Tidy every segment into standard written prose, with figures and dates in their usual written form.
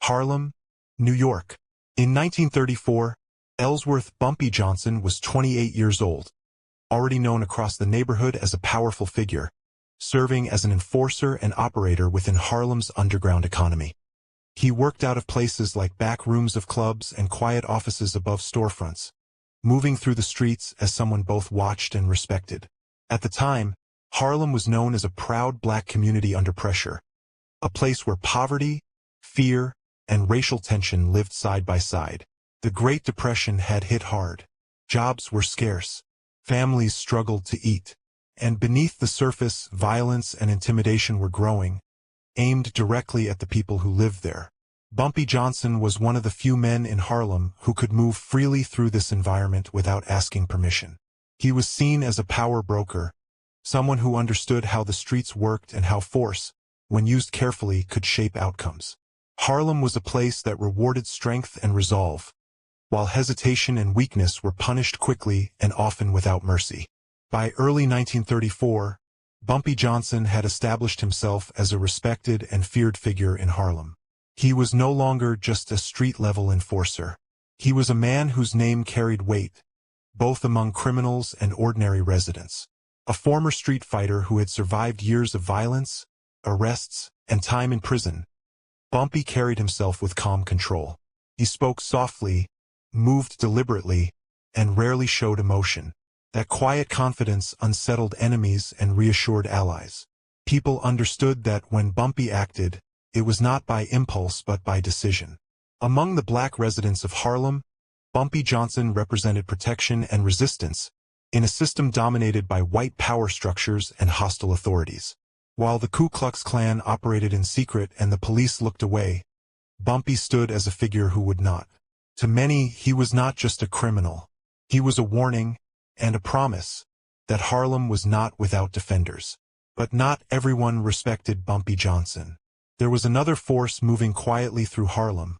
Harlem, New York. In 1934, Ellsworth Bumpy Johnson was 28 years old, already known across the neighborhood as a powerful figure, serving as an enforcer and operator within Harlem's underground economy. He worked out of places like back rooms of clubs and quiet offices above storefronts, moving through the streets as someone both watched and respected. At the time, Harlem was known as a proud black community under pressure, a place where poverty, fear, and racial tension lived side by side. The Great Depression had hit hard. Jobs were scarce. Families struggled to eat. And beneath the surface, violence and intimidation were growing, aimed directly at the people who lived there. Bumpy Johnson was one of the few men in Harlem who could move freely through this environment without asking permission. He was seen as a power broker, someone who understood how the streets worked and how force, when used carefully, could shape outcomes. Harlem was a place that rewarded strength and resolve, while hesitation and weakness were punished quickly and often without mercy. By early 1934, Bumpy Johnson had established himself as a respected and feared figure in Harlem. He was no longer just a street-level enforcer. He was a man whose name carried weight, both among criminals and ordinary residents. A former street fighter who had survived years of violence, arrests, and time in prison, Bumpy carried himself with calm control. He spoke softly, moved deliberately, and rarely showed emotion. That quiet confidence unsettled enemies and reassured allies. People understood that when Bumpy acted, it was not by impulse but by decision. Among the black residents of Harlem, Bumpy Johnson represented protection and resistance in a system dominated by white power structures and hostile authorities. While the Ku Klux Klan operated in secret and the police looked away, Bumpy stood as a figure who would not. To many, he was not just a criminal. He was a warning and a promise that Harlem was not without defenders. But not everyone respected Bumpy Johnson. There was another force moving quietly through Harlem,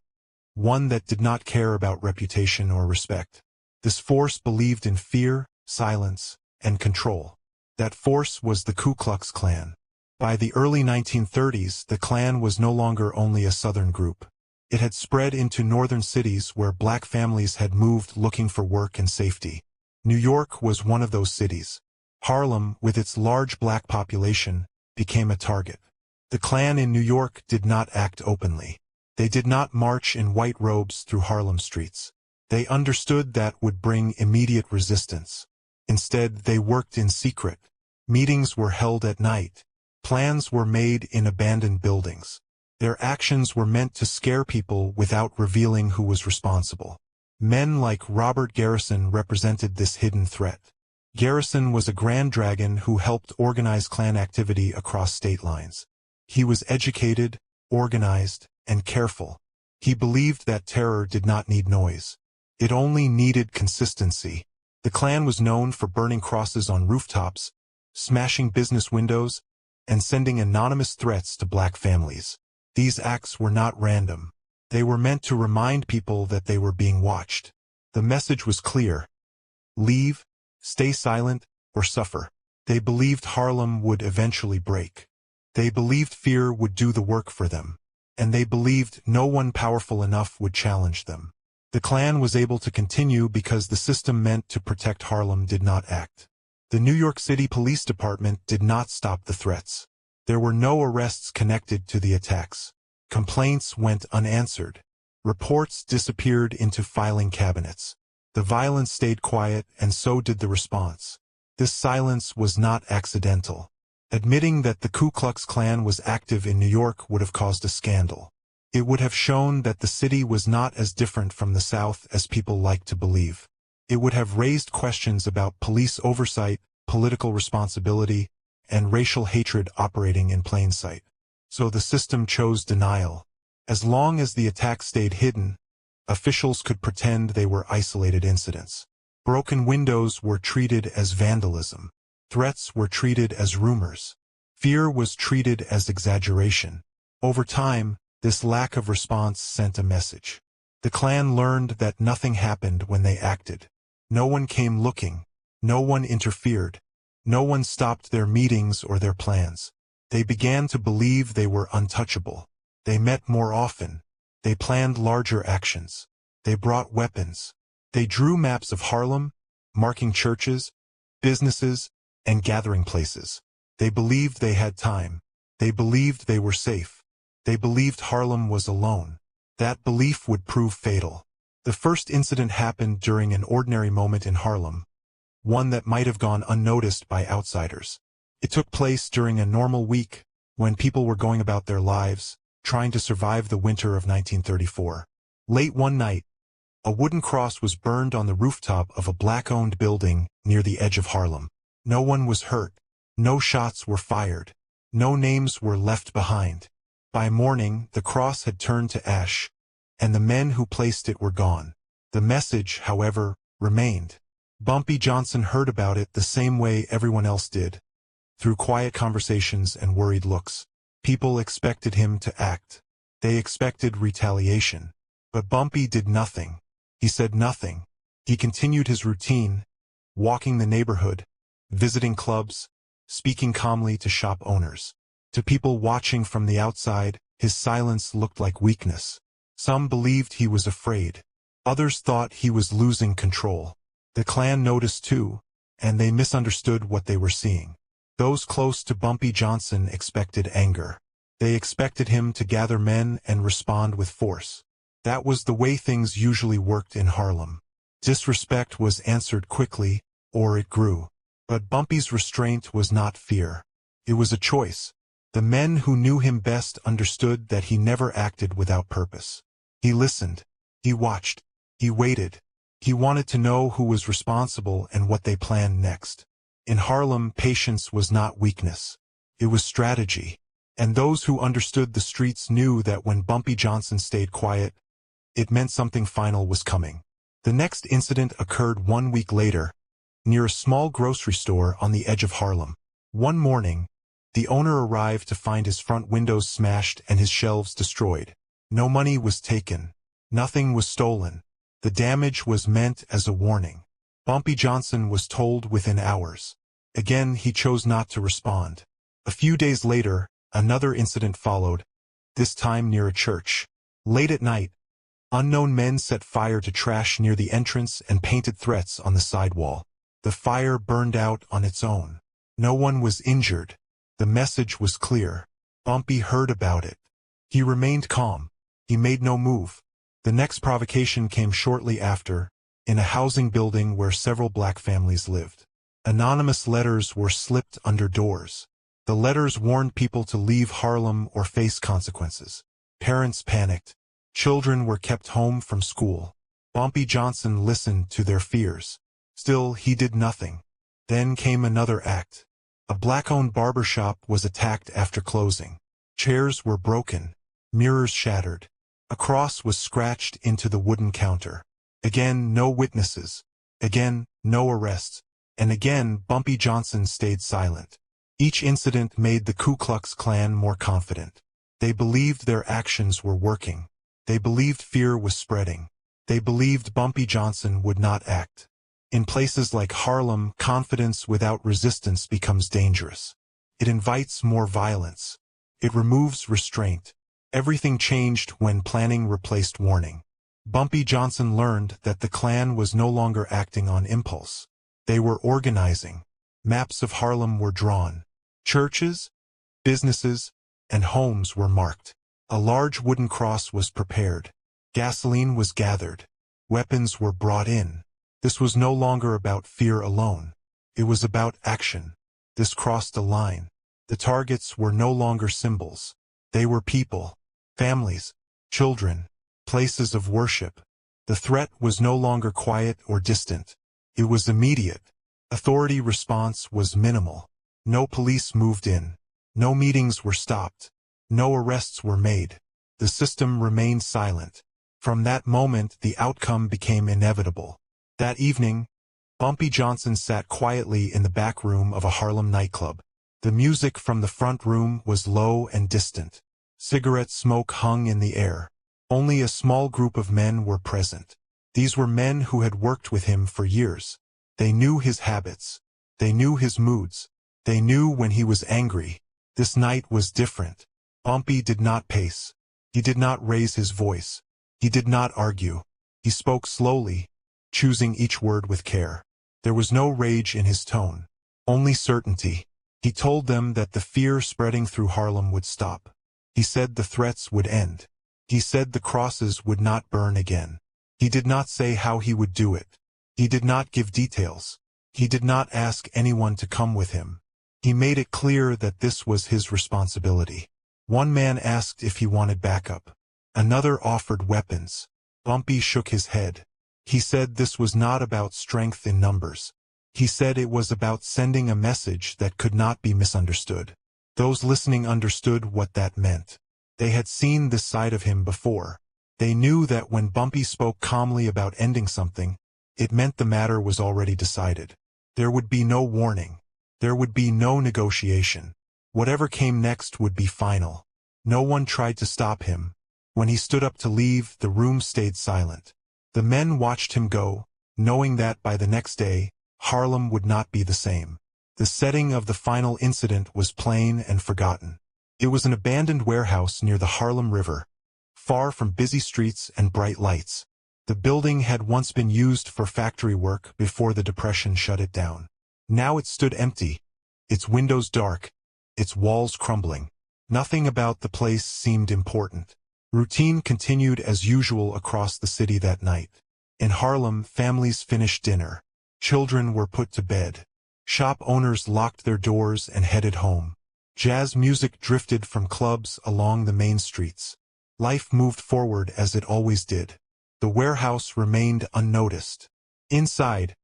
one that did not care about reputation or respect. This force believed in fear, silence, and control. That force was the Ku Klux Klan. By the early 1930s, the Klan was no longer only a Southern group. It had spread into northern cities where black families had moved looking for work and safety. New York was one of those cities. Harlem, with its large black population, became a target. The Klan in New York did not act openly. They did not march in white robes through Harlem streets. They understood that would bring immediate resistance. Instead, they worked in secret. Meetings were held at night. Plans were made in abandoned buildings. Their actions were meant to scare people without revealing who was responsible. Men like Robert Garrison represented this hidden threat. Garrison was a grand dragon who helped organize Klan activity across state lines. He was educated, organized, and careful. He believed that terror did not need noise. It only needed consistency. The Klan was known for burning crosses on rooftops, smashing business windows, and sending anonymous threats to black families. These acts were not random. They were meant to remind people that they were being watched. The message was clear. Leave, stay silent, or suffer. They believed Harlem would eventually break. They believed fear would do the work for them. And they believed no one powerful enough would challenge them. The Klan was able to continue because the system meant to protect Harlem did not act. The New York City Police Department did not stop the threats. There were no arrests connected to the attacks. Complaints went unanswered. Reports disappeared into filing cabinets. The violence stayed quiet, and so did the response. This silence was not accidental. Admitting that the Ku Klux Klan was active in New York would have caused a scandal. It would have shown that the city was not as different from the South as people liked to believe. It would have raised questions about police oversight, political responsibility, and racial hatred operating in plain sight. So the system chose denial. As long as the attack stayed hidden, officials could pretend they were isolated incidents. Broken windows were treated as vandalism. Threats were treated as rumors. Fear was treated as exaggeration. Over time, this lack of response sent a message. The Klan learned that nothing happened when they acted. No one came looking. No one interfered. No one stopped their meetings or their plans. They began to believe they were untouchable. They met more often. They planned larger actions. They brought weapons. They drew maps of Harlem, marking churches, businesses, and gathering places. They believed they had time. They believed they were safe. They believed Harlem was alone. That belief would prove fatal. The first incident happened during an ordinary moment in Harlem, one that might have gone unnoticed by outsiders. It took place during a normal week, when people were going about their lives, trying to survive the winter of 1934. Late one night, a wooden cross was burned on the rooftop of a black-owned building near the edge of Harlem. No one was hurt. No shots were fired. No names were left behind. By morning, the cross had turned to ash, and the men who placed it were gone. The message, however, remained. Bumpy Johnson heard about it the same way everyone else did, through quiet conversations and worried looks. People expected him to act. They expected retaliation. But Bumpy did nothing. He said nothing. He continued his routine, walking the neighborhood, visiting clubs, speaking calmly to shop owners. To people watching from the outside, his silence looked like weakness. Some believed he was afraid. Others thought he was losing control. The Klan noticed too, and they misunderstood what they were seeing. Those close to Bumpy Johnson expected anger. They expected him to gather men and respond with force. That was the way things usually worked in Harlem. Disrespect was answered quickly, or it grew. But Bumpy's restraint was not fear. It was a choice. The men who knew him best understood that he never acted without purpose. He listened. He watched. He waited. He wanted to know who was responsible and what they planned next. In Harlem, patience was not weakness. It was strategy. And those who understood the streets knew that when Bumpy Johnson stayed quiet, it meant something final was coming. The next incident occurred 1 week later, near a small grocery store on the edge of Harlem. One morning, the owner arrived to find his front windows smashed and his shelves destroyed. No money was taken. Nothing was stolen. The damage was meant as a warning. Bumpy Johnson was told within hours. Again, he chose not to respond. A few days later, another incident followed, this time near a church. Late at night, unknown men set fire to trash near the entrance and painted threats on the sidewall. The fire burned out on its own. No one was injured. The message was clear. Bumpy heard about it. He remained calm. He made no move. The next provocation came shortly after, in a housing building where several black families lived. Anonymous letters were slipped under doors. The letters warned people to leave Harlem or face consequences. Parents panicked. Children were kept home from school. Bumpy Johnson listened to their fears. Still, he did nothing. Then came another act. A black-owned barbershop was attacked after closing. Chairs were broken. Mirrors shattered. A cross was scratched into the wooden counter. Again, no witnesses. Again, no arrests. And again, Bumpy Johnson stayed silent. Each incident made the Ku Klux Klan more confident. They believed their actions were working. They believed fear was spreading. They believed Bumpy Johnson would not act. In places like Harlem, confidence without resistance becomes dangerous. It invites more violence. It removes restraint. Everything changed when planning replaced warning. Bumpy Johnson learned that the Klan was no longer acting on impulse. They were organizing. Maps of Harlem were drawn. Churches, businesses, and homes were marked. A large wooden cross was prepared. Gasoline was gathered. Weapons were brought in. This was no longer about fear alone. It was about action. This crossed a line. The targets were no longer symbols. They were people, families, children, places of worship. The threat was no longer quiet or distant. It was immediate. Authority response was minimal. No police moved in. No meetings were stopped. No arrests were made. The system remained silent. From that moment, the outcome became inevitable. That evening, Bumpy Johnson sat quietly in the back room of a Harlem nightclub. The music from the front room was low and distant. Cigarette smoke hung in the air. Only a small group of men were present. These were men who had worked with him for years. They knew his habits. They knew his moods. They knew when he was angry. This night was different. Bumpy did not pace. He did not raise his voice. He did not argue. He spoke slowly, choosing each word with care. There was no rage in his tone, only certainty. He told them that the fear spreading through Harlem would stop. He said the threats would end. He said the crosses would not burn again. He did not say how he would do it. He did not give details. He did not ask anyone to come with him. He made it clear that this was his responsibility. One man asked if he wanted backup. Another offered weapons. Bumpy shook his head. He said this was not about strength in numbers. He said it was about sending a message that could not be misunderstood. Those listening understood what that meant. They had seen this side of him before. They knew that when Bumpy spoke calmly about ending something, it meant the matter was already decided. There would be no warning. There would be no negotiation. Whatever came next would be final. No one tried to stop him. When he stood up to leave, the room stayed silent. The men watched him go, knowing that by the next day, Harlem would not be the same. The setting of the final incident was plain and forgotten. It was an abandoned warehouse near the Harlem River, far from busy streets and bright lights. The building had once been used for factory work before the Depression shut it down. Now it stood empty, its windows dark, its walls crumbling. Nothing about the place seemed important. Routine continued as usual across the city that night. In Harlem, families finished dinner. Children were put to bed. Shop owners locked their doors and headed home. Jazz music drifted from clubs along the main streets. Life moved forward as it always did. The warehouse remained unnoticed. Inside,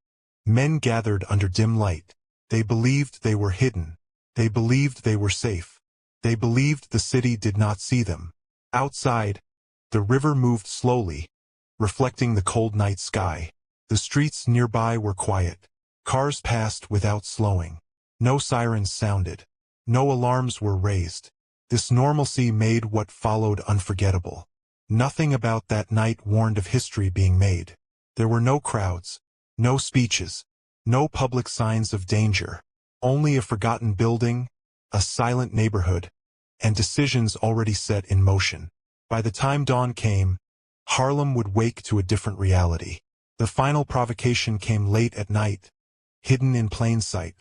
men gathered under dim light. They believed they were hidden. They believed they were safe. They believed the city did not see them. Outside, the river moved slowly, reflecting the cold night sky. The streets nearby were quiet. Cars passed without slowing. No sirens sounded. No alarms were raised. This normalcy made what followed unforgettable. Nothing about that night warned of history being made. There were no crowds, no speeches, no public signs of danger. Only a forgotten building, a silent neighborhood, and decisions already set in motion. By the time dawn came, Harlem would wake to a different reality. The final provocation came late at night, hidden in plain sight.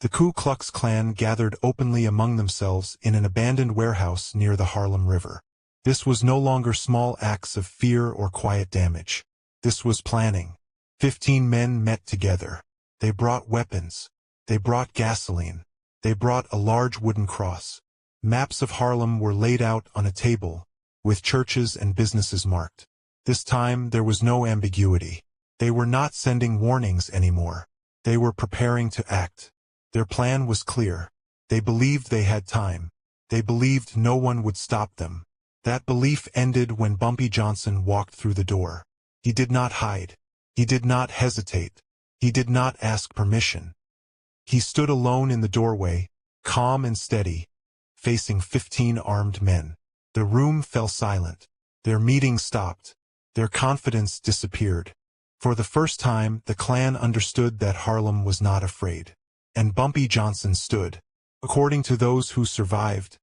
The Ku Klux Klan gathered openly among themselves in an abandoned warehouse near the Harlem River. This was no longer small acts of fear or quiet damage. This was planning. 15 men met together. They brought weapons. They brought gasoline. They brought a large wooden cross. Maps of Harlem were laid out on a table, with churches and businesses marked. This time there was no ambiguity. They were not sending warnings anymore. They were preparing to act. Their plan was clear. They believed they had time. They believed no one would stop them. That belief ended when Bumpy Johnson walked through the door. He did not hide. He did not hesitate. He did not ask permission. He stood alone in the doorway, calm and steady, facing 15 armed men. The room fell silent. Their meeting stopped. Their confidence disappeared. For the first time, the Klan understood that Harlem was not afraid. And Bumpy Johnson stood. According to those who survived,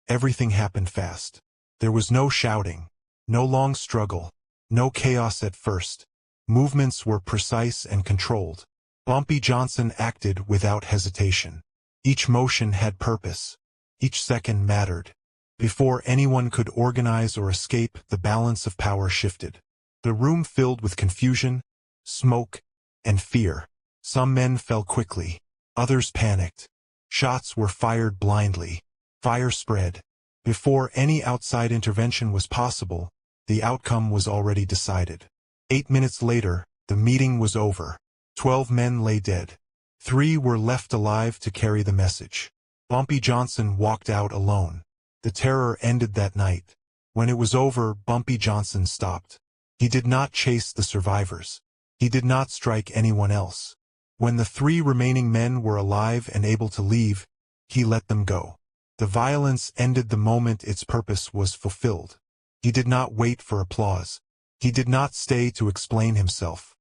everything happened fast. There was no shouting, no long struggle, no chaos at first. Movements were precise and controlled. Bumpy Johnson acted without hesitation. Each motion had purpose. Each second mattered. Before anyone could organize or escape, the balance of power shifted. The room filled with confusion, smoke, and fear. Some men fell quickly. Others panicked. Shots were fired blindly. Fire spread. Before any outside intervention was possible, the outcome was already decided. 8 minutes later, the meeting was over. 12 men lay dead. 3 were left alive to carry the message. Bumpy Johnson walked out alone. The terror ended that night. When it was over, Bumpy Johnson stopped. He did not chase the survivors. He did not strike anyone else. When the 3 remaining men were alive and able to leave, he let them go. The violence ended the moment its purpose was fulfilled. He did not wait for applause. He did not stay to explain himself.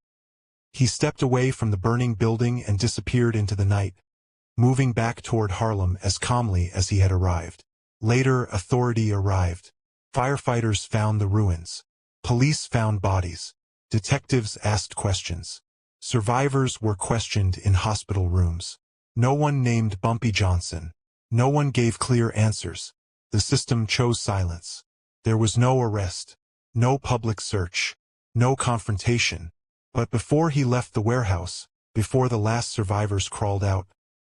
He stepped away from the burning building and disappeared into the night, moving back toward Harlem as calmly as he had arrived. Later, authority arrived. Firefighters found the ruins. Police found bodies. Detectives asked questions. Survivors were questioned in hospital rooms. No one named Bumpy Johnson. No one gave clear answers. The system chose silence. There was no arrest, no public search, no confrontation. But before he left the warehouse, before the last survivors crawled out,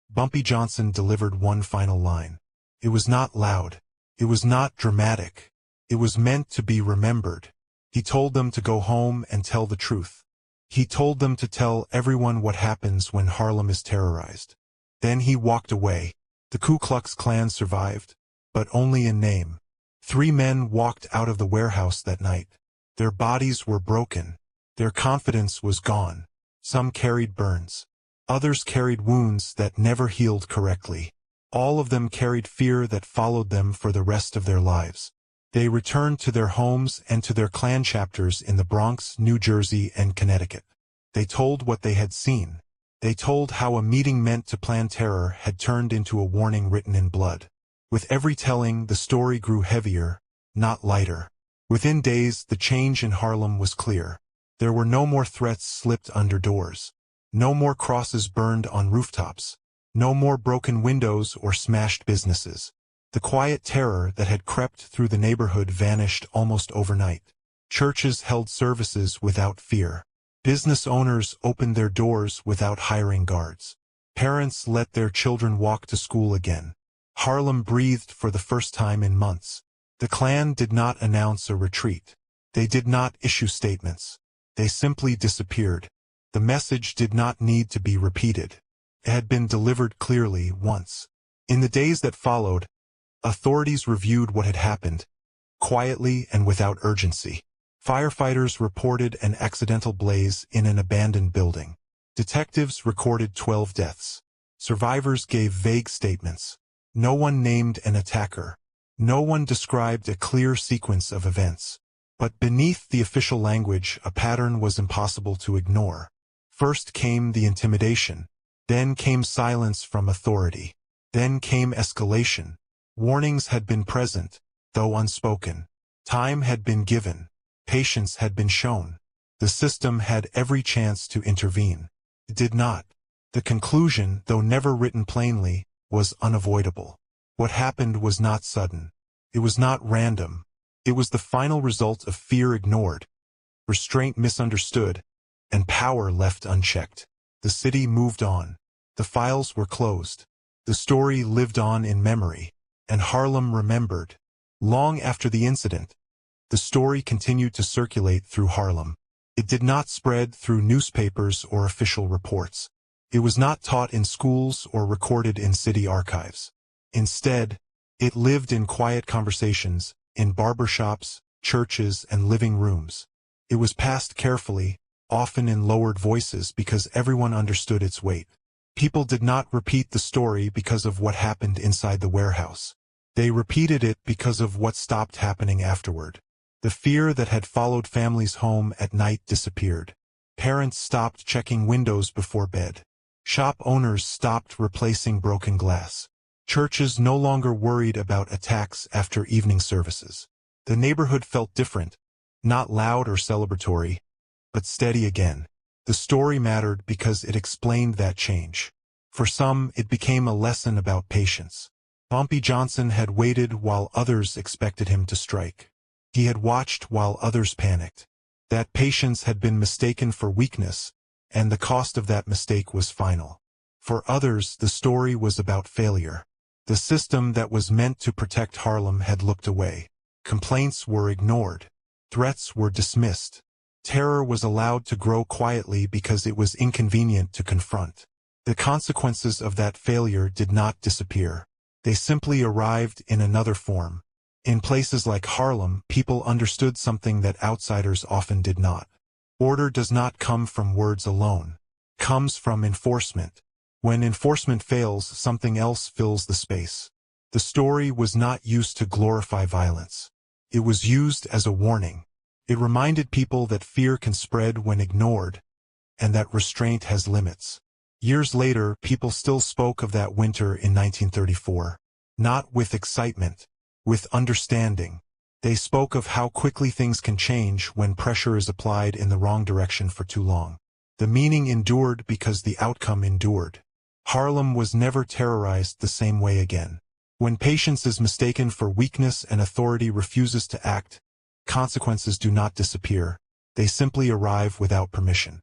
Bumpy Johnson delivered one final line. It was not loud. It was not dramatic. It was meant to be remembered. He told them to go home and tell the truth. He told them to tell everyone what happens when Harlem is terrorized. Then he walked away. The Ku Klux Klan survived, but only in name. 3 men walked out of the warehouse that night. Their bodies were broken. Their confidence was gone. Some carried burns. Others carried wounds that never healed correctly. All of them carried fear that followed them for the rest of their lives. They returned to their homes and to their Klan chapters in the Bronx, New Jersey, and Connecticut. They told what they had seen. They told how a meeting meant to plan terror had turned into a warning written in blood. With every telling, the story grew heavier, not lighter. Within days, the change in Harlem was clear. There were no more threats slipped under doors. No more crosses burned on rooftops. No more broken windows or smashed businesses. The quiet terror that had crept through the neighborhood vanished almost overnight. Churches held services without fear. Business owners opened their doors without hiring guards. Parents let their children walk to school again. Harlem breathed for the first time in months. The Klan did not announce a retreat. They did not issue statements. They simply disappeared. The message did not need to be repeated. It had been delivered clearly once. In the days that followed, authorities reviewed what had happened, quietly and without urgency. Firefighters reported an accidental blaze in an abandoned building. Detectives recorded 12 deaths. Survivors gave vague statements. No one named an attacker. No one described a clear sequence of events. But beneath the official language, a pattern was impossible to ignore. First came the intimidation. Then came silence from authority. Then came escalation. Warnings had been present, though unspoken. Time had been given. Patience had been shown. The system had every chance to intervene. It did not. The conclusion, though never written plainly, was unavoidable. What happened was not sudden. It was not random. It was the final result of fear ignored, restraint misunderstood, and power left unchecked. The city moved on. The files were closed. The story lived on in memory, and Harlem remembered. Long after the incident, the story continued to circulate through Harlem. It did not spread through newspapers or official reports. It was not taught in schools or recorded in city archives. Instead, it lived in quiet conversations, in barbershops, churches, and living rooms. It was passed carefully, often in lowered voices because everyone understood its weight. People did not repeat the story because of what happened inside the warehouse. They repeated it because of what stopped happening afterward. The fear that had followed families home at night disappeared. Parents stopped checking windows before bed. Shop owners stopped replacing broken glass. Churches no longer worried about attacks after evening services. The neighborhood felt different, not loud or celebratory, but steady again. The story mattered because it explained that change. For some, it became a lesson about patience. Bumpy Johnson had waited while others expected him to strike. He had watched while others panicked. That patience had been mistaken for weakness, and the cost of that mistake was final. For others, the story was about failure. The system that was meant to protect Harlem had looked away. Complaints were ignored. Threats were dismissed. Terror was allowed to grow quietly because it was inconvenient to confront. The consequences of that failure did not disappear. They simply arrived in another form. In places like Harlem, people understood something that outsiders often did not. Order does not come from words alone. It comes from enforcement. When enforcement fails, something else fills the space. The story was not used to glorify violence. It was used as a warning. It reminded people that fear can spread when ignored, and that restraint has limits. Years later, people still spoke of that winter in 1934. Not with excitement, with understanding. They spoke of how quickly things can change when pressure is applied in the wrong direction for too long. The meaning endured because the outcome endured. Harlem was never terrorized the same way again. When patience is mistaken for weakness and authority refuses to act, consequences do not disappear. They simply arrive without permission.